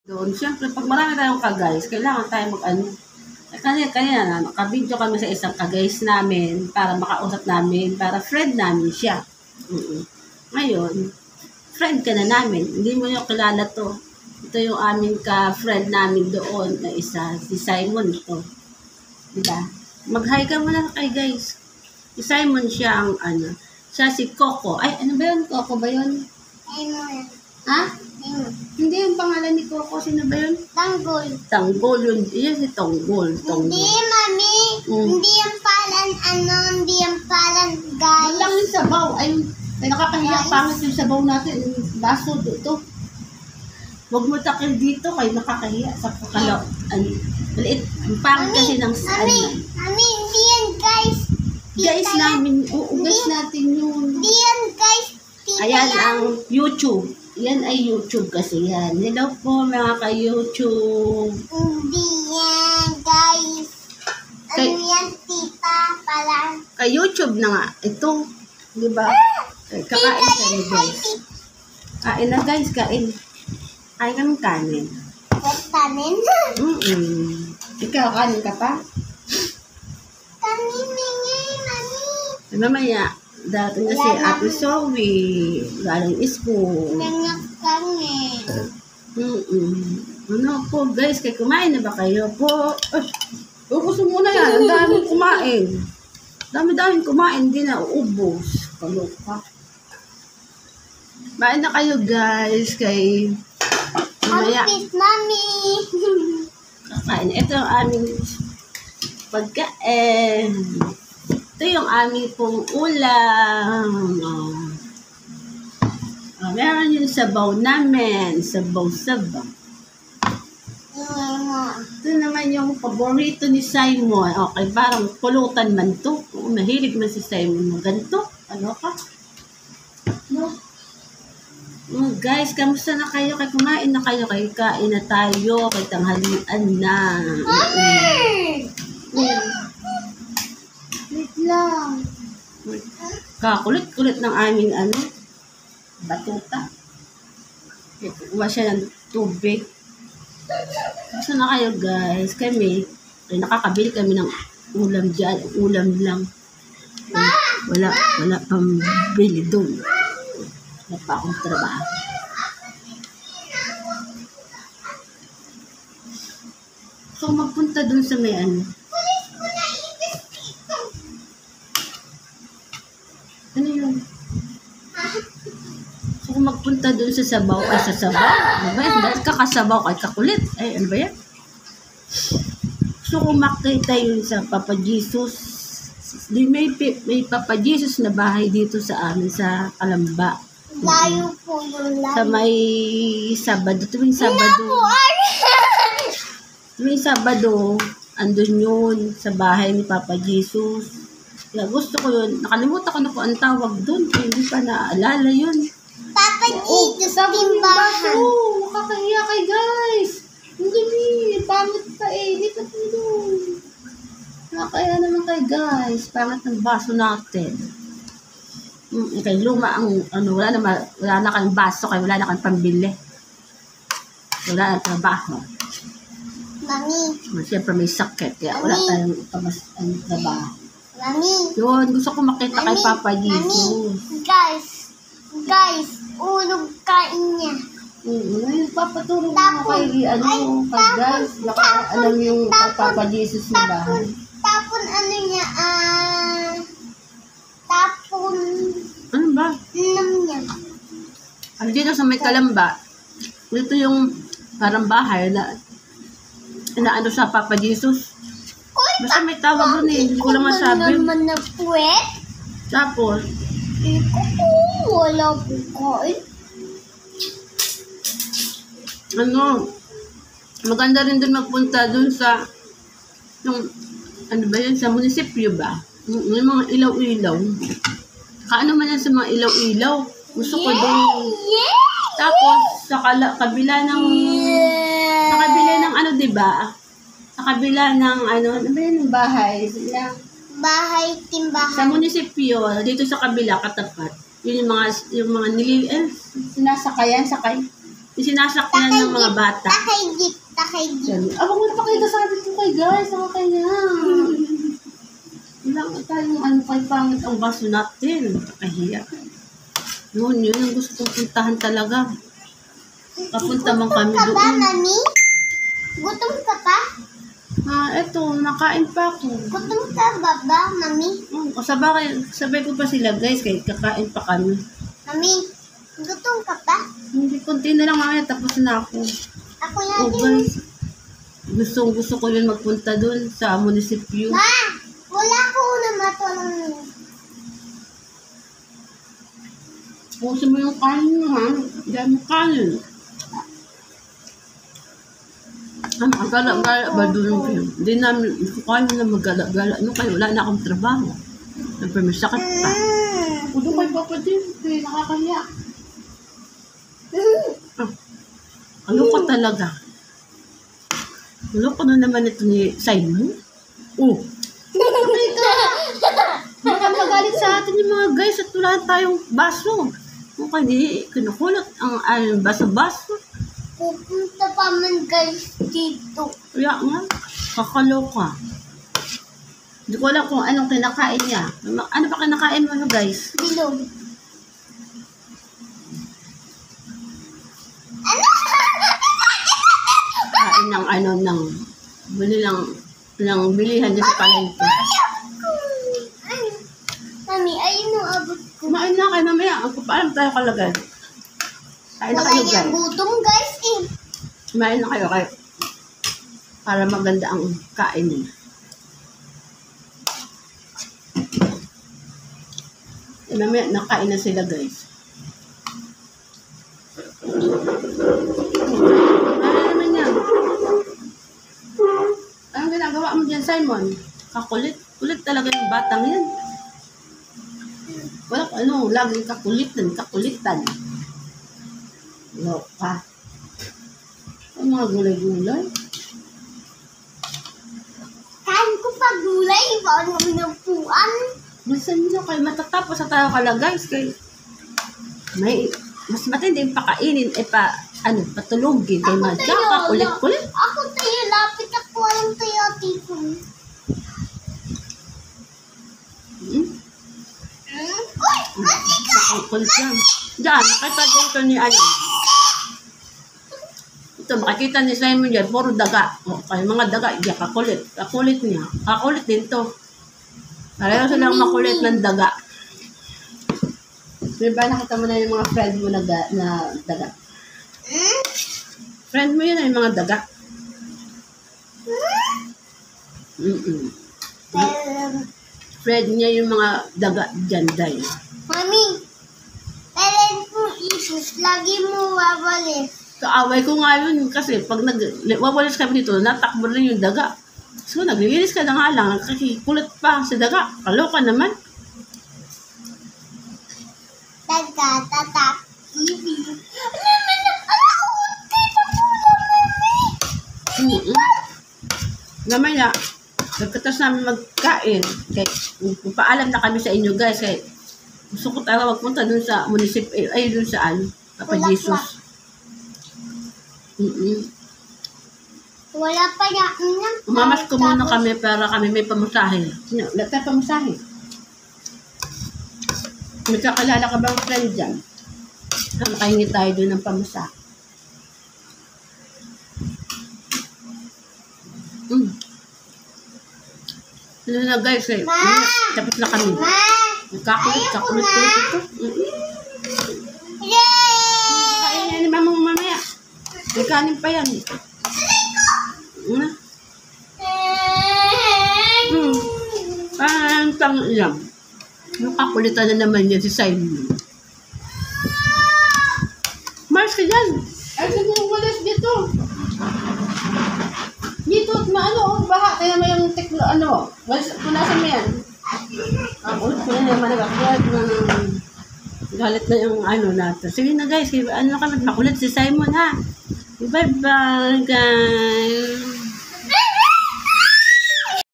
Doon, siyempre, pag marami tayong ka-guys, kailangan tayo mag-ano. Kanina na, nakabidyo kami sa isang ka-guys namin para makausap namin, para friend namin siya. Ngayon, friend ka na namin. Hindi mo yung kilala to. Ito yung aming ka-friend namin doon na isa, si Simon to. Diba? Mag-hi ka muna kay guys. Si Simon siya ang ano. Siya si Coco. Ay, ano ba yun? Coco ba yun? Ha? Hindi yung pangalan ni Coco. Sino ba yun? Tanggol. Tanggol yun. Iyan si Tanggol. Hindi, mami. Hindi yung palan, hindi yung palan, guys. Wala lang yung sabaw. Ay, nakakahiya. Pangit yung sabaw natin. Yung baso dito. Huwag mo takil dito. Kaya nakakahiya sa kakalaw. Maliit. Ang pangit kasi ng Mami, hindi yan, guys. Guys namin. Oo, guys natin yun. Hindi yan, guys. Ayan ang YouTube. Yan ay YouTube kasi yan. Hello po mga ka-YouTube. Hindi yan, guys. Ano yan, tita? Pala. Ka-YouTube na nga. Ito. Diba? Kakain ka na guys. Kain na guys, kain. Kain kami kanin. Kanin? Ikaw, kanin ka pa? Kanin, mami. Mamaya, dati na si Ate Zoe. Galing school. Nanyak kanin. Ano po guys, kaya kumain na ba kayo po? Ubus mo muna yan. Ang daming kumain. Dami-daming kumain. Hindi na uubos. Kaluka. Kumain na kayo guys. Kay mamaya. Happy, mami. Kakain. Ito ang aming pagkain. Ito yung aming pong ulam. Meron yung sabaw namin. Sabaw-sabaw. Ito naman yung paborito ni Simon. Okay, parang pulutan man to. Mahilig man si Simon mo. Ganito. Ano ka? No? Guys, kamusta na kayo? Kaya kumain na kayo. Kaya kain na tayo. Kaya tanghalian na. Wait lang. Kakulit-kulit ng aming batuta. Kuha siya ng tubig. Kamusta na kayo guys? Kami, nakakabili kami ng ulam dyan. Ulam lang. Wala pang bili doon. Wala pa akong trabaho. So, magpunta doon sa may Ano yun? So, kung magpunta doon sa sabaw, sa sabaw, ano ba yan? Dahil kakasabaw, ay kakulit. Ay, ano ba yan? So, kung makita yun sa Papa Jesus, may Papa Jesus na bahay dito sa amin, sa Kalamba. Layo po yung layo. Sa may Sabado, tuwing Sabado. Tuwing Sabado, andun yun sa bahay ni Papa Jesus. Kaya gusto ko yun. Nakalimutan ko na po ang tawag doon. Hindi pa naaalala yun. Papa Jesus, timbahan. Oo, nakakahiya kay guys. Ang dumi. Pangit pa eh. Hindi ka doon. Nakakahiya naman kay guys. Pangit ng baso natin. Kay luma ang wala na kang baso. Kaya wala na kang pambili. Wala na trabaho. Mami. Siyempre may sakit. Kaya wala tayong trabaho. Mami. Yun, gusto ko makita kay Papa Jesus. Guys, ulog kain niya. Ngayon, papatulong mo kay guys, alam yung Papa Jesus na bahay. Tapon niya, tapon. Ano ba? Niya. Ano dito sa may Kalamba, dito yung parang bahay na sa Papa Jesus. Basta may tawag doon eh, hindi ko lang masabi. Naman na puwet? Tapos, wala po kain. maganda rin doon magpunta doon sa, sa munisipyo ba? Yung mga ilaw-ilaw. Kaano man yan sa mga ilaw-ilaw? Gusto ko doon. Tapos, sa kabila ng, diba? Sa kabila ng ano ba yung bahay? Bahay, timbahan. Sa munisipyo, dito sa kabila, katapat. Yun yung mga sakay. Sinasakyan ng mga bata. Takay-jeep. Abang mo napakita sa atin ko kay guys. Nakakaya. Ilang tayong ano kay pangit ang baso natin. Nakahiya. Yun ang gusto kong puntahan talaga. Papunta man kami Gutom ka ba, doon. Mami? Gutom ka pa? Eto, nakain pa ako. Gutom ka ba, Mami? Sabay ko pa sila guys, kahit kakain pa kami. Mami, gutom ka pa? Hindi, konti na lang mamaya, tapos na ako. Ako na Oh din. guys, gusto ko yun magpunta dun sa munisipyo. Ma, wala ko na matulang. Puso mo yung kanin mo ha, dahil mo kanin. Magala-gala ba doon kayo? Hindi namin, kaya na magala-gala. Ano kayo, wala na akong trabaho. Siyempre may sakit pa. Udo kayo papa din, kaya nakakaya. Ano ko talaga? Ano ko na naman ito ni Simon? Oh! Baka magalit sa atin yung mga guys at wala tayong baso. Okay, di kinukulot ang baso-baso. Pupunta pa man guys dito. Kaya nga, kakaloka. Hindi ko alam kung anong kinakain niya. Ano pa kinakain mo guys? Bilog. Kain ng bilihan niya sa palengke. Mami, ayun mo abot ko. Kumain na kayo mamaya. Paalam tayo kalagay. Kain na Wala kayo niyang guys. gutom guys eh. Kumain na kayo para maganda ang kain niya. Mamaya nakain na sila guys. Ano naman yan? Anong ginagawa mo dyan, Simon? Kakulit. Kulit talaga yung batang yan. Wala ko laging kakulitan. Loka. Ang mga gulay-gulay. Kain ko pa gulay. Paano minupuan? Bilisan nyo kayo matatapos sa tayo kala guys. Mas matindi yung pakainin patulogin kay Madya. Kulit-kulit. Ako tayo, lapit ako. Walang tayo, tipon. Uy! Kulit yan. Diyan, makita dito ni Ito, makikita ni Simon dyan, puro daga. Okay, mga daga, diyan, kakulit. Kakulit niya. Kakulit din to. Pareho silang makulit ng daga. Diba, nakita mo na yung mga friend mo na daga. Friend mo yun yung mga daga. Friend niya yung mga daga dyan, day. Mami, kailan po isus, lagi mo wawalis. Kaaway ko nga yun kasi pag wawalis kami dito, natakbo rin yung daga. So, naglilinis ka na nga lang, kasi kulit pa sa daga. Kaloka naman. Daga, tatak, ibi. Gamaya, nagkatas namin magkain. Paalam na kami sa inyo guys. Gusto ko tayo magpunta dun sa munisipyo, dun sa Papa Jesus. Wala pa yan. Umamas ko muna kami para kami may pamasahe. Wala tayo pamasahe. May kakalala ka bang friend dyan? Makahingi tayo dun ng pamasahe. Ano na guys tapos na kami. Kakulit ito. Yay! Kain yan ni mama mo mamaya. May kanin pa yan. Pantang lang. Kakulitan na naman yan si Simon. Mars ka dyan. Ay, saan yung walis dito? Dito, baha. Kaya may yung walis, punasan mo yan. Ulit ko na naman nagkakulat ng galit na yung natin. Sige na guys, kami makulit si Simon ha. Bye bye guys.